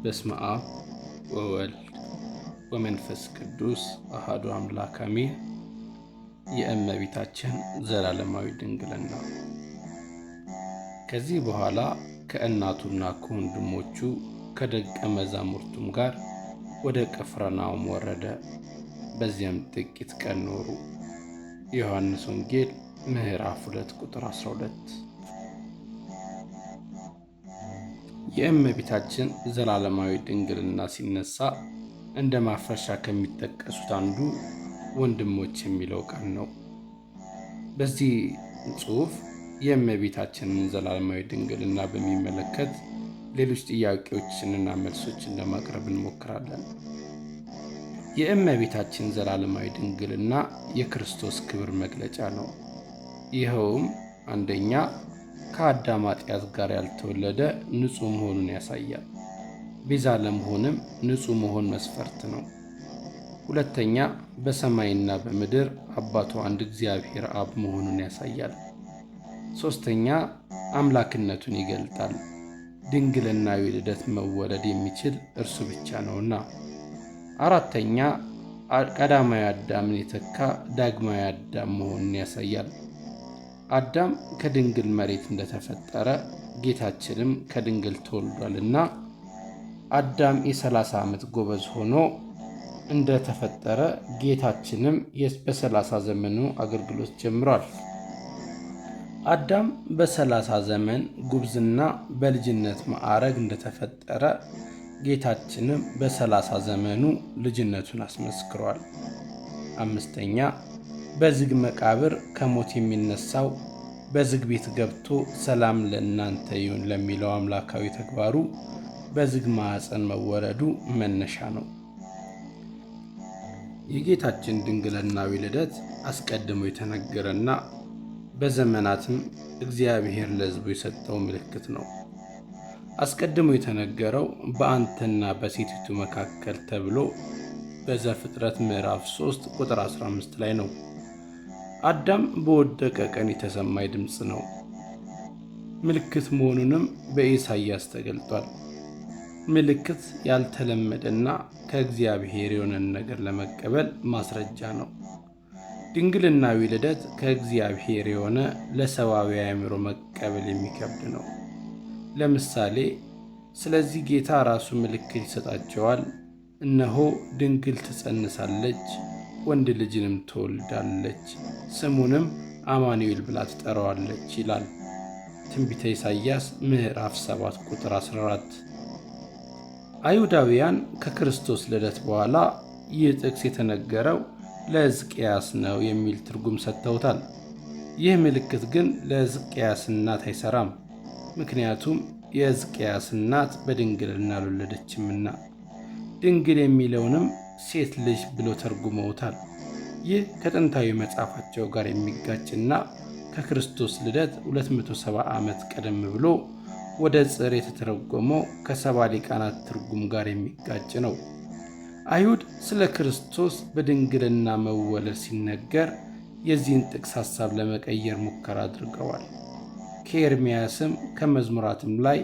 በስመ አብ ወወልድ ወመንፈስ ቅዱስ አሐዱ አምላክ አሜን። የእመቤታችን ዘላለማዊ ድንግልና። ከዚህ በኋላ ከእናቱና ከወንድሞቹ ከደቀ መዛሙርቱም ጋር ወደ ቅፍርናሆም ወረደ። በዚያም ጥቂት ቀን ኖሩ። ዮሐንስ ወንጌል ምዕራፍ 2 ቁጥር 12። የእመቤታችን ዘላለማዊ ድንግልና ሲነሳ እንደ ማፍረሻ ከሚጠቀሱት አንዱ ወንድሞች የሚለው ቃል ነው። በዚህ ጽሑፍ የእመቤታችንን ዘላለማዊ ድንግልና በሚመለከት ሌሎች ጥያቄዎችንና መልሶችን ለማቅረብ እንሞክራለን። የእመቤታችን ዘላለማዊ ድንግልና የክርስቶስ ክብር መግለጫ ነው። ይኸውም አንደኛ ከአዳም ኃጢአት ጋር ያልተወለደ ንጹሕ መሆኑን ያሳያል። ቤዛ ለመሆንም ንጹሕ መሆን መስፈርት ነው። ሁለተኛ በሰማይና በምድር አባቱ አንድ እግዚአብሔር አብ መሆኑን ያሳያል። ሶስተኛ አምላክነቱን ይገልጣል። ድንግልናዊ ልደት መወለድ የሚችል እርሱ ብቻ ነውና። አራተኛ ቀዳማዊ አዳምን የተካ ዳግማዊ አዳም መሆኑን ያሳያል። አዳም ከድንግል መሬት እንደተፈጠረ ጌታችንም ከድንግል ተወልዷልና አዳም የ30 ዓመት ጎበዝ ሆኖ እንደተፈጠረ ጌታችንም በ30 ዘመኑ አገልግሎት ጀምሯል። አዳም በ30 ዘመን ጉብዝና በልጅነት ማዕረግ እንደተፈጠረ ጌታችንም በ30 ዘመኑ ልጅነቱን አስመስክሯል። አምስተኛ በዝግ መቃብር ከሞት የሚነሳው በዝግ ቤት ገብቶ ሰላም ለእናንተ ይሁን ለሚለው አምላካዊ ተግባሩ በዝግ ማኅፀን መወለዱ መነሻ ነው። የጌታችን ድንግልናዊ ልደት አስቀድሞ የተነገረና በዘመናትም እግዚአብሔር ለሕዝቡ የሰጠው ምልክት ነው። አስቀድሞ የተነገረው በአንተና በሴቲቱ መካከል ተብሎ በዘፍጥረት ምዕራፍ 3 ቁጥር 15 ላይ ነው። አዳም በወደቀ ቀን የተሰማይ ድምፅ ነው። ምልክት መሆኑንም በኢሳይያስ ተገልጧል። ምልክት ያልተለመደና ከእግዚአብሔር የሆነን ነገር ለመቀበል ማስረጃ ነው። ድንግልናዊ ልደት ከእግዚአብሔር የሆነ ለሰዋዊ አእምሮ መቀበል የሚከብድ ነው። ለምሳሌ ስለዚህ ጌታ ራሱ ምልክት ይሰጣቸዋል፣ እነሆ ድንግል ትጸንሳለች፣ ወንድ ልጅንም ትወልዳለች፣ ስሙንም አማኑኤል ብላ ትጠራዋለች ይላል ትንቢተ ኢሳይያስ ምዕራፍ 7 ቁጥር 14። አይሁዳውያን ከክርስቶስ ልደት በኋላ ይህ ጥቅስ የተነገረው ለሕዝቅያስ ነው የሚል ትርጉም ሰጥተውታል። ይህ ምልክት ግን ለሕዝቅያስ እናት አይሰራም። ምክንያቱም የሕዝቅያስ እናት በድንግልና አልወለደችምና። ድንግል የሚለውንም ሴት ልጅ ብሎ ተርጉመውታል። ይህ ከጥንታዊ መጽሐፋቸው ጋር የሚጋጭና ከክርስቶስ ልደት 270 ዓመት ቀደም ብሎ ወደ ጽር የተተረጎመው ከሰባ ሊቃናት ትርጉም ጋር የሚጋጭ ነው። አይሁድ ስለ ክርስቶስ በድንግልና መወለድ ሲነገር የዚህን ጥቅስ ሐሳብ ለመቀየር ሙከራ አድርገዋል። ከኤርምያስም ከመዝሙራትም ላይ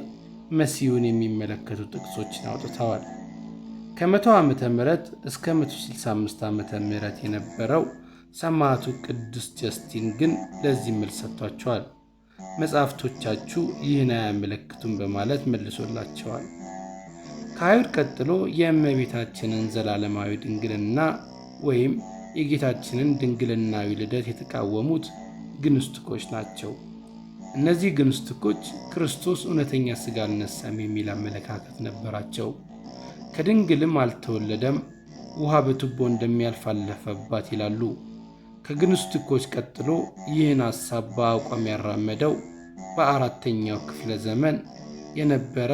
መሲሁን የሚመለከቱ ጥቅሶችን አውጥተዋል። ከ100 ዓመተ ምህረት እስከ 165 ዓመተ ምህረት የነበረው ሰማዕቱ ቅዱስ ጀስቲን ግን ለዚህ መልስ ሰጥቷቸዋል። መጻሕፍቶቻችሁ ይህን አያመለክቱም በማለት መልሶላቸዋል። ከአይሁድ ቀጥሎ የእመቤታችንን ዘላለማዊ ድንግልና ወይም የጌታችንን ድንግልናዊ ልደት የተቃወሙት ግኖስቲኮች ናቸው። እነዚህ ግኖስቲኮች ክርስቶስ እውነተኛ ሥጋ አልነሳም የሚል አመለካከት ነበራቸው። ከድንግልም አልተወለደም፣ ውሃ በቱቦ እንደሚያልፍ አለፈባት ይላሉ። ከግኖስቲኮች ቀጥሎ ይህን ሐሳብ በአቋም ያራመደው በ4ኛው ክፍለ ዘመን የነበረ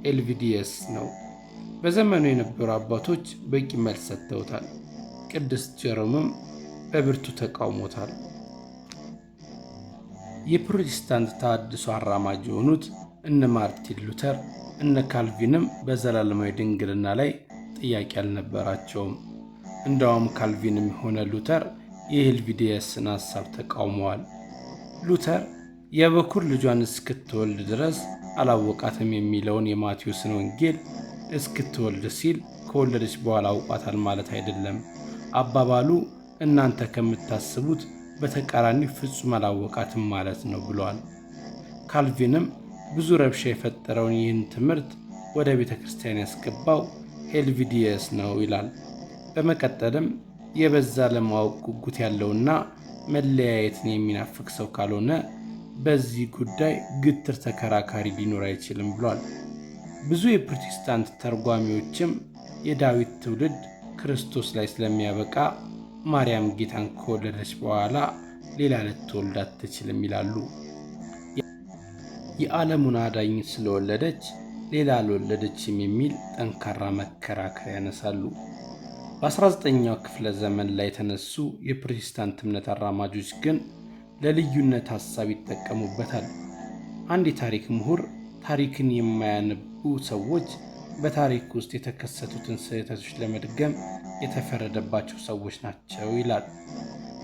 ኤልቪዲየስ ነው። በዘመኑ የነበሩ አባቶች በቂ መልስ ሰጥተውታል። ቅዱስ ጀሮምም በብርቱ ተቃውሞታል። የፕሮቴስታንት ተሐድሶ አራማጅ የሆኑት እነ ማርቲን ሉተር እነ ካልቪንም በዘላለማዊ ድንግልና ላይ ጥያቄ አልነበራቸውም። እንደውም ካልቪንም ሆነ ሉተር የኤልቪዲየስን ሐሳብ ተቃውመዋል። ሉተር የበኩር ልጇን እስክትወልድ ድረስ አላወቃትም የሚለውን የማቴዎስን ወንጌል እስክትወልድ ሲል ከወለደች በኋላ አውቋታል ማለት አይደለም። አባባሉ እናንተ ከምታስቡት በተቃራኒ ፍጹም አላወቃትም ማለት ነው ብለዋል። ካልቪንም ብዙ ረብሻ የፈጠረውን ይህን ትምህርት ወደ ቤተ ክርስቲያን ያስገባው ሄልቪዲየስ ነው ይላል። በመቀጠልም የበዛ ለማወቅ ጉጉት ያለውና መለያየትን የሚናፍቅ ሰው ካልሆነ በዚህ ጉዳይ ግትር ተከራካሪ ሊኖር አይችልም ብሏል። ብዙ የፕሮቴስታንት ተርጓሚዎችም የዳዊት ትውልድ ክርስቶስ ላይ ስለሚያበቃ ማርያም ጌታን ከወለደች በኋላ ሌላ ልትወልድ አትችልም ይላሉ። የዓለሙን አዳኝ ስለወለደች ሌላ አልወለደችም የሚል ጠንካራ መከራከሪያ ያነሳሉ። በ19ኛው ክፍለ ዘመን ላይ የተነሱ የፕሮቴስታንት እምነት አራማጆች ግን ለልዩነት ሐሳብ ይጠቀሙበታል። አንድ የታሪክ ምሁር ታሪክን የማያነቡ ሰዎች በታሪክ ውስጥ የተከሰቱትን ስህተቶች ለመድገም የተፈረደባቸው ሰዎች ናቸው ይላል።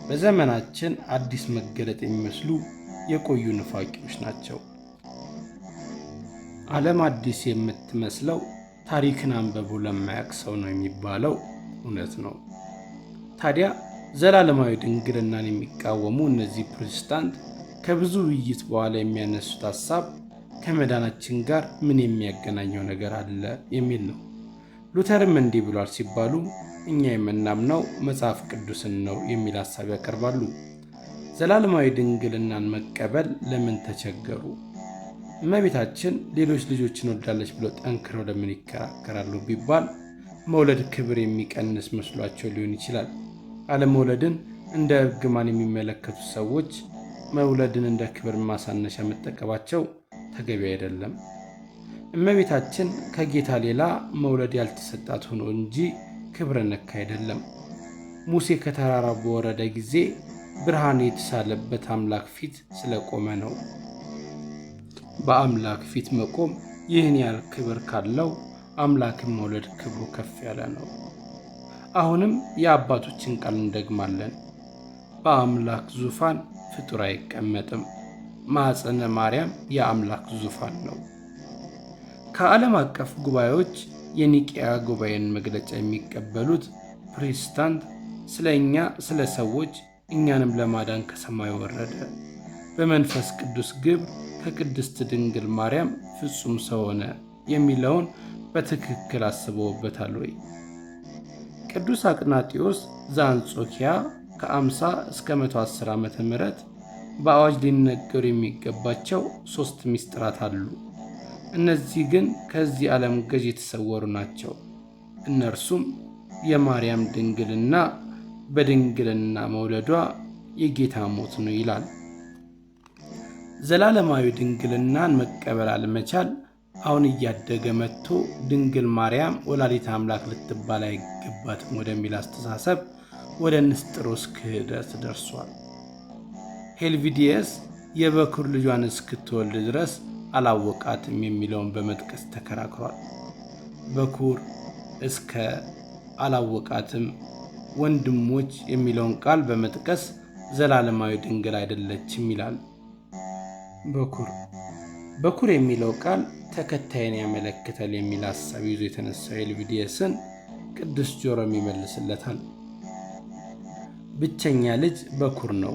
በዘመናችን አዲስ መገለጥ የሚመስሉ የቆዩ ንፋቂዎች ናቸው። ዓለም አዲስ የምትመስለው ታሪክን አንብቦ ለማያውቅ ሰው ነው የሚባለው እውነት ነው። ታዲያ ዘላለማዊ ድንግልናን የሚቃወሙ እነዚህ ፕሮቴስታንት ከብዙ ውይይት በኋላ የሚያነሱት ሐሳብ ከመዳናችን ጋር ምን የሚያገናኘው ነገር አለ የሚል ነው። ሉተርም እንዲህ ብሏል ሲባሉ እኛ የምናምነው መጽሐፍ ቅዱስን ነው የሚል ሐሳብ ያቀርባሉ። ዘላለማዊ ድንግልናን መቀበል ለምን ተቸገሩ? እመቤታችን ሌሎች ልጆችን ወልዳለች ብለው ጠንክረው ለምን ይከራከራሉ ቢባል መውለድ ክብር የሚቀንስ መስሏቸው ሊሆን ይችላል። አለመውለድን እንደ እርግማን የሚመለከቱ ሰዎች መውለድን እንደ ክብር ማሳነሻ መጠቀማቸው ተገቢ አይደለም። እመቤታችን ከጌታ ሌላ መውለድ ያልተሰጣት ሆኖ እንጂ ክብረ ነክ አይደለም። ሙሴ ከተራራ በወረደ ጊዜ ብርሃን የተሳለበት አምላክ ፊት ስለቆመ ነው። በአምላክ ፊት መቆም ይህን ያህል ክብር ካለው አምላክን መውለድ ክብሩ ከፍ ያለ ነው። አሁንም የአባቶችን ቃል እንደግማለን። በአምላክ ዙፋን ፍጡር አይቀመጥም። ማኅፀነ ማርያም የአምላክ ዙፋን ነው። ከዓለም አቀፍ ጉባኤዎች የኒቅያ ጉባኤን መግለጫ የሚቀበሉት ፕሮቴስታንት ስለ እኛ ስለ ሰዎች እኛንም ለማዳን ከሰማይ ወረደ፣ በመንፈስ ቅዱስ ግብር ከቅድስት ድንግል ማርያም ፍጹም ሰው ሆነ የሚለውን በትክክል አስበውበታል ወይ? ቅዱስ አቅናጢዮስ ዘአንጾኪያ ከ50 እስከ 110 ዓመተ ምህረት በአዋጅ ሊነገሩ የሚገባቸው 3 ምስጢራት አሉ። እነዚህ ግን ከዚህ ዓለም ገዥ የተሰወሩ ናቸው። እነርሱም የማርያም ድንግልና፣ በድንግልና መውለዷ፣ የጌታ ሞት ነው ይላል። ዘላለማዊ ድንግልናን መቀበል አለመቻል አሁን እያደገ መጥቶ ድንግል ማርያም ወላዲተ አምላክ ልትባል አይገባትም ወደሚል አስተሳሰብ ወደ ንስጥሮስ ክህደት ደርሷል። ሄልቪዲየስ የበኩር ልጇን እስክትወልድ ድረስ አላወቃትም የሚለውን በመጥቀስ ተከራክሯል። በኩር እስከ አላወቃትም ወንድሞች የሚለውን ቃል በመጥቀስ ዘላለማዊ ድንግል አይደለችም ይላል። በኩር የሚለው ቃል ተከታይን ያመለክታል የሚል ሐሳብ ይዞ የተነሳው ሄልቪዲየስን ቅዱስ ጆሮም ይመልስለታል። ብቸኛ ልጅ በኩር ነው።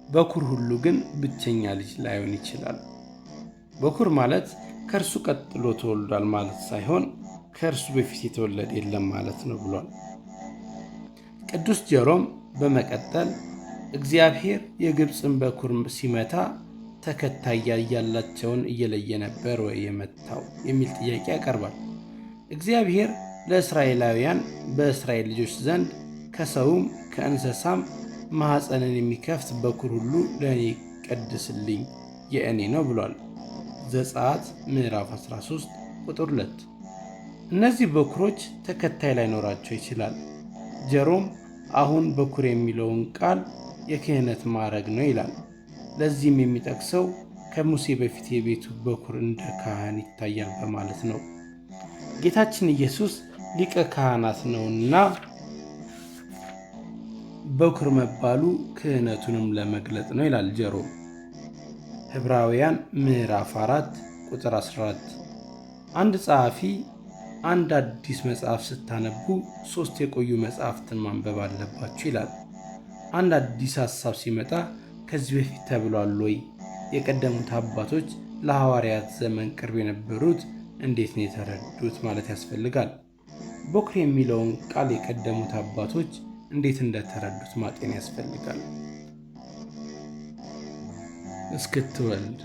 በኩር ሁሉ ግን ብቸኛ ልጅ ላይሆን ይችላል። በኩር ማለት ከእርሱ ቀጥሎ ተወልዷል ማለት ሳይሆን ከእርሱ በፊት የተወለደ የለም ማለት ነው ብሏል። ቅዱስ ጆሮም በመቀጠል እግዚአብሔር የግብፅን በኩር ሲመታ ተከታይ ያላቸውን እየለየ ነበር ወይ የመታው የሚል ጥያቄ ያቀርባል። እግዚአብሔር ለእስራኤላውያን በእስራኤል ልጆች ዘንድ ከሰውም ከእንስሳም ማኅፀንን የሚከፍት በኩር ሁሉ ለእኔ ቀድስልኝ የእኔ ነው ብሏል። ዘጸአት ምዕራፍ 13 ቁጥር 2። እነዚህ በኩሮች ተከታይ ላይኖራቸው ይችላል። ጀሮም አሁን በኩር የሚለውን ቃል የክህነት ማዕረግ ነው ይላል። ለዚህም የሚጠቅሰው ከሙሴ በፊት የቤቱ በኩር እንደ ካህን ይታያል በማለት ነው። ጌታችን ኢየሱስ ሊቀ ካህናት ነውና በኩር መባሉ ክህነቱንም ለመግለጥ ነው ይላል ጀሮ። ዕብራውያን ምዕራፍ 4 ቁጥር 14። አንድ ጸሐፊ አንድ አዲስ መጽሐፍ ስታነቡ 3 የቆዩ መጽሐፍትን ማንበብ አለባችሁ ይላል። አንድ አዲስ ሐሳብ ሲመጣ ከዚህ በፊት ተብሏል ወይ? የቀደሙት አባቶች ለሐዋርያት ዘመን ቅርብ የነበሩት እንዴት ነው የተረዱት ማለት ያስፈልጋል። በኩር የሚለውን ቃል የቀደሙት አባቶች እንዴት እንደተረዱት ማጤን ያስፈልጋል። እስክትወልድ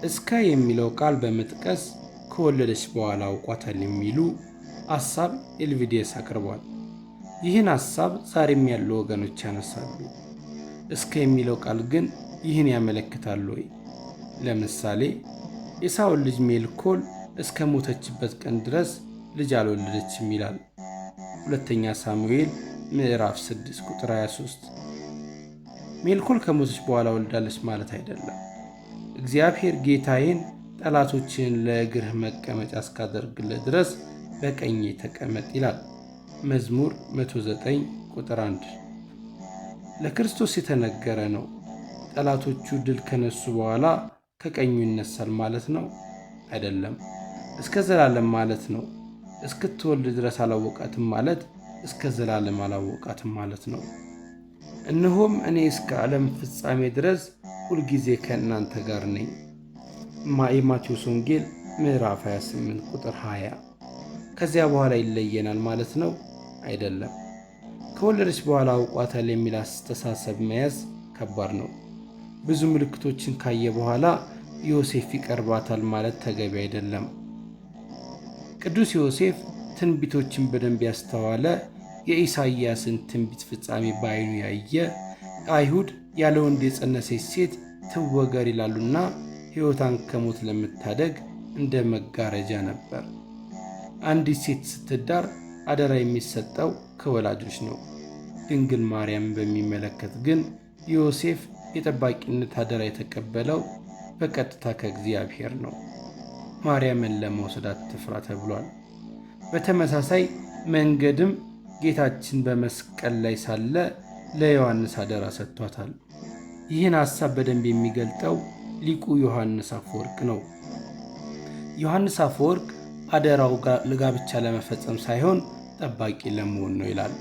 እስከ የሚለው ቃል በመጥቀስ ከወለደች በኋላ አውቋታል የሚሉ ሐሳብ ኤልቪዲየስ አቅርቧል። ይህን ሐሳብ ዛሬም ያሉ ወገኖች ያነሳሉ። እስከ የሚለው ቃል ግን ይህን ያመለክታል ወይ? ለምሳሌ የሳኦል ልጅ ሜልኮል እስከ ሞተችበት ቀን ድረስ ልጅ አልወለደችም ይላል። 2ኛ ሳሙኤል ምዕራፍ 6 ቁጥር 23። ሜልኮል ከሞተች በኋላ ወልዳለች ማለት አይደለም። እግዚአብሔር ጌታዬን ጠላቶችን ለእግርህ መቀመጫ እስካደርግልህ ድረስ በቀኜ ተቀመጥ ይላል። መዝሙር 109 ቁጥር 1። ለክርስቶስ የተነገረ ነው። ጠላቶቹ ድል ከነሱ በኋላ ከቀኙ ይነሳል ማለት ነው አይደለም። እስከ ዘላለም ማለት ነው። እስክትወልድ ድረስ አላወቃትም ማለት እስከ ዘላለም አላወቃትም ማለት ነው። እነሆም እኔ እስከ ዓለም ፍጻሜ ድረስ ሁልጊዜ ከእናንተ ጋር ነኝ። የማቴዎስ ወንጌል ምዕራፍ 28 ቁጥር 20። ከዚያ በኋላ ይለየናል ማለት ነው አይደለም። ከወለደች በኋላ አውቋታል የሚል አስተሳሰብ መያዝ ከባድ ነው። ብዙ ምልክቶችን ካየ በኋላ ዮሴፍ ይቀርባታል ማለት ተገቢ አይደለም። ቅዱስ ዮሴፍ ትንቢቶችን በደንብ ያስተዋለ፣ የኢሳይያስን ትንቢት ፍጻሜ በዓይኑ ያየ፣ አይሁድ ያለ ወንድ የጸነሰች ሴት ትወገር ይላሉና ሕይወቷን ከሞት ለመታደግ እንደ መጋረጃ ነበር። አንዲት ሴት ስትዳር አደራ የሚሰጠው ከወላጆች ነው። ድንግል ማርያም በሚመለከት ግን ዮሴፍ የጠባቂነት አደራ የተቀበለው በቀጥታ ከእግዚአብሔር ነው። ማርያምን ለመውሰድ አትፍራ ተብሏል። በተመሳሳይ መንገድም ጌታችን በመስቀል ላይ ሳለ ለዮሐንስ አደራ ሰጥቷታል። ይህን ሐሳብ በደንብ የሚገልጠው ሊቁ ዮሐንስ አፈወርቅ ነው። ዮሐንስ አፈወርቅ አደራው ለጋብቻ ለመፈጸም ሳይሆን ጠባቂ ለመሆን ነው ይላል።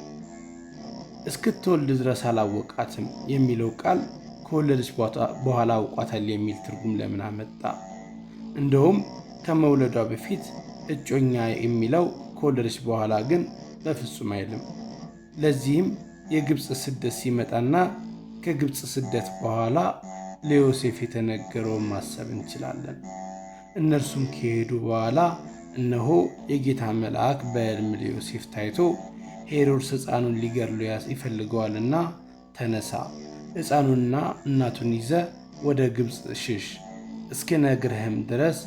እስክትወልድ ድረስ አላወቃትም የሚለው ቃል ከወለደች በኋላ አውቋታል የሚል ትርጉም ለምን አመጣ? እንደውም ከመውለዷ በፊት እጮኛ የሚለው ከወለደች በኋላ ግን በፍጹም አይልም። ለዚህም የግብፅ ስደት ሲመጣና ከግብፅ ስደት በኋላ ለዮሴፍ የተነገረውን ማሰብ እንችላለን። እነርሱም ከሄዱ በኋላ እነሆ የጌታ መልአክ በሕልም ለዮሴፍ ታይቶ ሄሮድስ ሕፃኑን ሊገድለው ይፈልገዋልና ተነሳ፣ ሕፃኑንና እናቱን ይዘ ወደ ግብፅ ሽሽ፣ እስክነግርህም ድረስ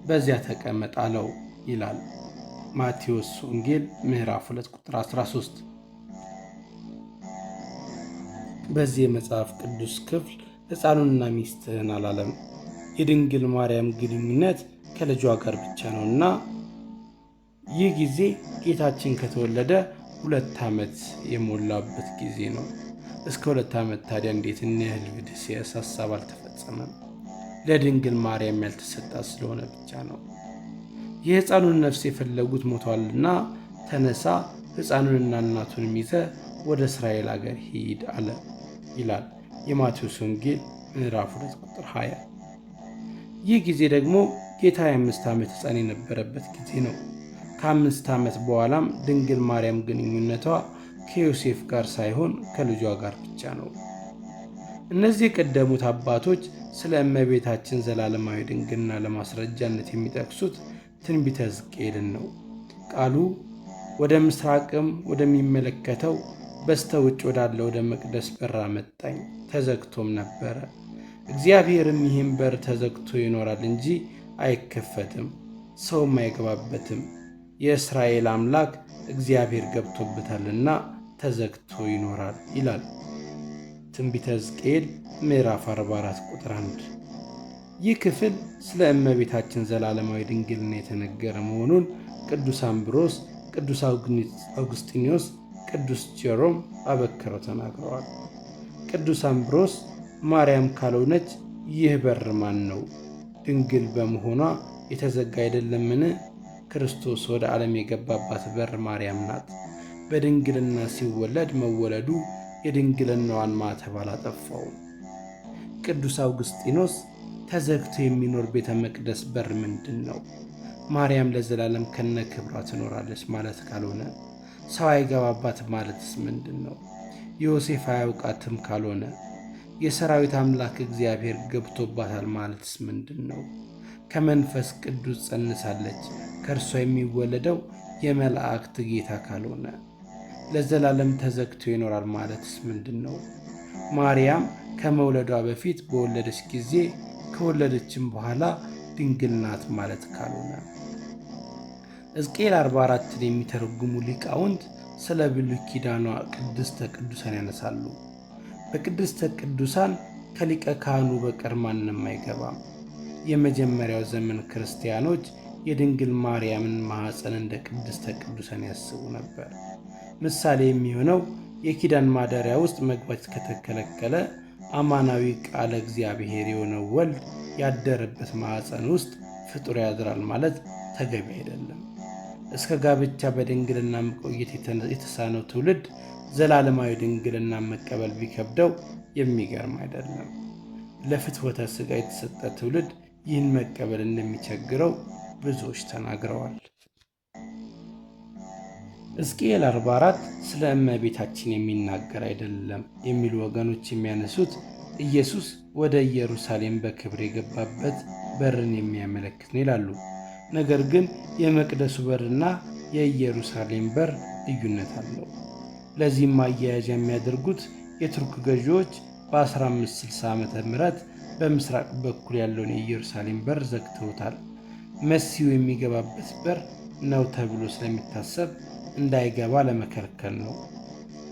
በዚያ ተቀመጥ አለው ይላል። ማቴዎስ ወንጌል ምዕራፍ 2 ቁጥር 13። በዚህ የመጽሐፍ ቅዱስ ክፍል ሕፃኑንና ሚስትህን አላለም። የድንግል ማርያም ግንኙነት ከልጇ ጋር ብቻ ነውና ይህ ጊዜ ጌታችን ከተወለደ 2 ዓመት የሞላበት ጊዜ ነው። እስከ 2 ዓመት ታዲያ እንዴት እኒህል ቪድስያስ ሐሳብ አልተፈጸመም? ለድንግል ማርያም ያልተሰጣት ስለሆነ ብቻ ነው። የሕፃኑን ነፍስ የፈለጉት ሞቷልና ተነሳ፣ ሕፃኑንና እናቱንም ይዘ ወደ እስራኤል አገር ሂድ አለ ይላል የማቴዎስ ወንጌል ምዕራፍ 2 ቁጥር 20። ይህ ጊዜ ደግሞ ጌታ የ5 ዓመት ሕፃን የነበረበት ጊዜ ነው። ከ5 ዓመት በኋላም ድንግል ማርያም ግንኙነቷ ከዮሴፍ ጋር ሳይሆን ከልጇ ጋር ብቻ ነው። እነዚህ የቀደሙት አባቶች ስለ እመቤታችን ዘላለማዊ ድንግልና ለማስረጃነት የሚጠቅሱት ትንቢተ ሕዝቅኤልን ነው። ቃሉ ወደ ምስራቅም ወደሚመለከተው በስተ ውጭ ወዳለ ወደ መቅደስ በር አመጣኝ፣ ተዘግቶም ነበረ። እግዚአብሔርም ይህም በር ተዘግቶ ይኖራል እንጂ አይከፈትም፣ ሰውም አይገባበትም፣ የእስራኤል አምላክ እግዚአብሔር ገብቶበታልና ተዘግቶ ይኖራል ይላል ትንቢተ ሕዝቅኤል ምዕራፍ 44 ቁጥር 1። ይህ ክፍል ስለ እመቤታችን ዘላለማዊ ድንግልና የተነገረ መሆኑን ቅዱስ አምብሮስ፣ ቅዱስ አውግስጢኖስ፣ ቅዱስ ጀሮም አበክረው ተናግረዋል። ቅዱስ አምብሮስ ማርያም ካልሆነች ይህ በር ማን ነው? ድንግል በመሆኗ የተዘጋ አይደለምን? ክርስቶስ ወደ ዓለም የገባባት በር ማርያም ናት። በድንግልና ሲወለድ መወለዱ የድንግልናዋን ማተብ አላጠፋውም። ቅዱስ አውግስጢኖስ ተዘግቶ የሚኖር ቤተ መቅደስ በር ምንድን ነው? ማርያም ለዘላለም ከነ ክብሯ ትኖራለች ማለት ካልሆነ ሰው አይገባባት ማለትስ ምንድን ነው? ዮሴፍ አያውቃትም ካልሆነ የሰራዊት አምላክ እግዚአብሔር ገብቶባታል ማለትስ ምንድን ነው? ከመንፈስ ቅዱስ ጸንሳለች፣ ከእርሷ የሚወለደው የመላእክት ጌታ ካልሆነ ለዘላለም ተዘግቶ ይኖራል ማለትስ ምንድን ነው? ማርያም ከመውለዷ በፊት በወለደች ጊዜ ከወለደችም በኋላ ድንግል ናት ማለት ካልሆነ ሕዝቅኤል 44ን የሚተረጉሙ ሊቃውንት ስለ ብሉይ ኪዳኗ ቅድስተ ቅዱሳን ያነሳሉ። በቅድስተ ቅዱሳን ከሊቀ ካህኑ በቀር ማንም አይገባም። የመጀመሪያው ዘመን ክርስቲያኖች የድንግል ማርያምን ማኅፀን እንደ ቅድስተ ቅዱሳን ያስቡ ነበር። ምሳሌ የሚሆነው የኪዳን ማደሪያ ውስጥ መግባት ከተከለከለ አማናዊ ቃለ እግዚአብሔር የሆነው ወልድ ያደረበት ማኅፀን ውስጥ ፍጡር ያድራል ማለት ተገቢ አይደለም። እስከ ጋብቻ በድንግልና መቆየት የተሳነው ትውልድ ዘላለማዊ ድንግልና መቀበል ቢከብደው የሚገርም አይደለም። ለፍትወተ ሥጋ የተሰጠ ትውልድ ይህን መቀበል እንደሚቸግረው ብዙዎች ተናግረዋል። ሕዝቅኤል 44 ስለ እመቤታችን የሚናገር አይደለም የሚሉ ወገኖች የሚያነሱት ኢየሱስ ወደ ኢየሩሳሌም በክብር የገባበት በርን የሚያመለክት ነው ይላሉ። ነገር ግን የመቅደሱ በርና የኢየሩሳሌም በር ልዩነት አለው። ለዚህም ማያያዣ የሚያደርጉት የቱርክ ገዢዎች በ1560 ዓመተ ምህረት በምስራቅ በኩል ያለውን የኢየሩሳሌም በር ዘግተውታል። መሲሁ የሚገባበት በር ነው ተብሎ ስለሚታሰብ እንዳይገባ ለመከልከል ነው።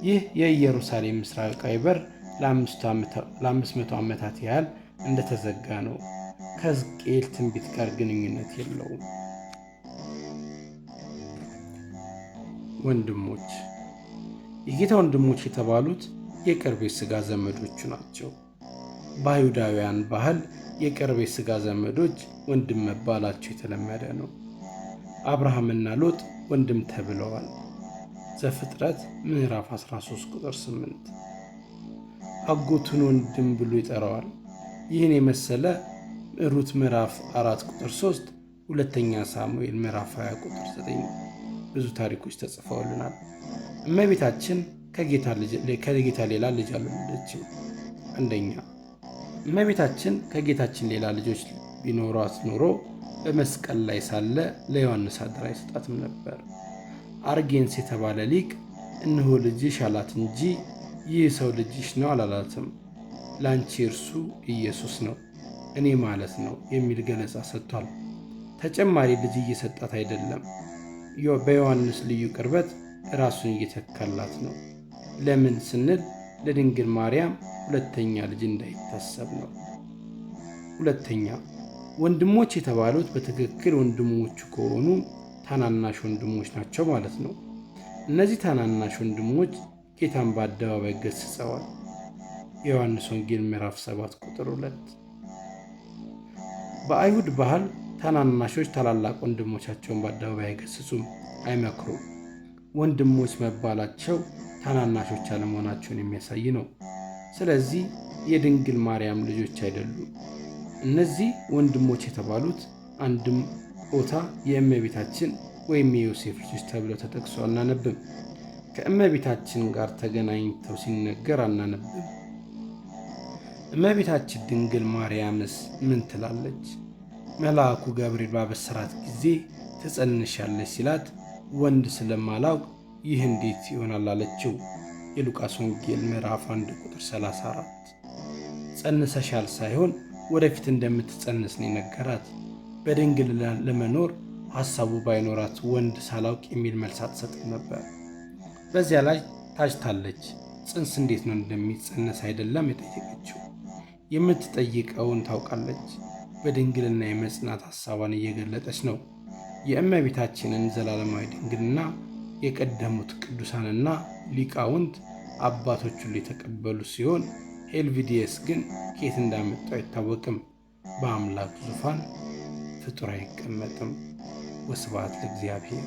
ይህ የኢየሩሳሌም ምስራቃዊ በር ለ500 ዓመታት ያህል እንደተዘጋ ነው። ከሕዝቅኤል ትንቢት ጋር ግንኙነት የለውም። ወንድሞች፣ የጌታ ወንድሞች የተባሉት የቅርብ ሥጋ ዘመዶቹ ናቸው። በአይሁዳውያን ባህል የቅርብ ሥጋ ዘመዶች ወንድም መባላቸው የተለመደ ነው። አብርሃምና ሎጥ ወንድም ተብለዋል። ዘፍጥረት ምዕራፍ 13 ቁጥር 8። አጎቱን ወንድም ብሎ ይጠራዋል። ይህን የመሰለ ሩት ምዕራፍ 4 ቁጥር 3፣ ሁለተኛ ሳሙኤል ምዕራፍ 20 ቁጥር 9 ብዙ ታሪኮች ተጽፈውልናል። እመቤታችን ከጌታ ሌላ ልጅ አልወለደችም። አንደኛ፣ እመቤታችን ከጌታችን ሌላ ልጆች ቢኖሯት ኖሮ በመስቀል ላይ ሳለ ለዮሐንስ አደራ አይሰጣትም ነበር። አርጌንስ የተባለ ሊቅ እነሆ ልጅሽ አላት እንጂ ይህ ሰው ልጅሽ ነው አላላትም። ላንቺ እርሱ ኢየሱስ ነው እኔ ማለት ነው የሚል ገለጻ ሰጥቷል። ተጨማሪ ልጅ እየሰጣት አይደለም። በዮሐንስ ልዩ ቅርበት ራሱን እየተካላት ነው። ለምን ስንል ለድንግል ማርያም ሁለተኛ ልጅ እንዳይታሰብ ነው። ሁለተኛ፣ ወንድሞች የተባሉት በትክክል ወንድሞቹ ከሆኑ ታናናሽ ወንድሞች ናቸው ማለት ነው። እነዚህ ታናናሽ ወንድሞች ጌታን በአደባባይ ገስጸዋል። የዮሐንስ ወንጌል ምዕራፍ 7 ቁጥር 2። በአይሁድ ባህል ታናናሾች ታላላቅ ወንድሞቻቸውን በአደባባይ አይገስጹም፣ አይመክሩም። ወንድሞች መባላቸው ታናናሾች አለመሆናቸውን የሚያሳይ ነው። ስለዚህ የድንግል ማርያም ልጆች አይደሉም። እነዚህ ወንድሞች የተባሉት አንድም ቦታ የእመቤታችን ወይም የዮሴፍ ልጆች ተብለው ተጠቅሰው አናነብም። ከእመቤታችን ጋር ተገናኝተው ሲነገር አናነብም። እመቤታችን ድንግል ማርያምስ ምን ትላለች? መልአኩ ገብርኤል ባበሰራት ጊዜ ትጸንሻለች ሲላት ወንድ ስለማላውቅ ይህ እንዴት ይሆናል አለችው። የሉቃስ ወንጌል ምዕራፍ 1 ቁጥር 34። ጸንሰሻል ሳይሆን ወደፊት እንደምትጸንስ ነው የነገራት። በድንግልና ለመኖር ሐሳቡ ባይኖራት ወንድ ሳላውቅ የሚል መልስ አትሰጥም ነበር። በዚያ ላይ ታጭታለች። ጽንስ እንዴት ነው እንደሚጸነስ አይደለም የጠየቀችው። የምትጠይቀውን ታውቃለች። በድንግልና የመጽናት ሐሳቧን እየገለጠች ነው። የእመቤታችንን ዘላለማዊ ድንግልና የቀደሙት ቅዱሳንና ሊቃውንት አባቶች ሁሉ የተቀበሉ ሲሆን ኤልቪዲየስ ግን ከየት እንዳመጣው አይታወቅም። በአምላክ ዙፋን ፍጡር አይቀመጥም። ወስብሐት ለእግዚአብሔር።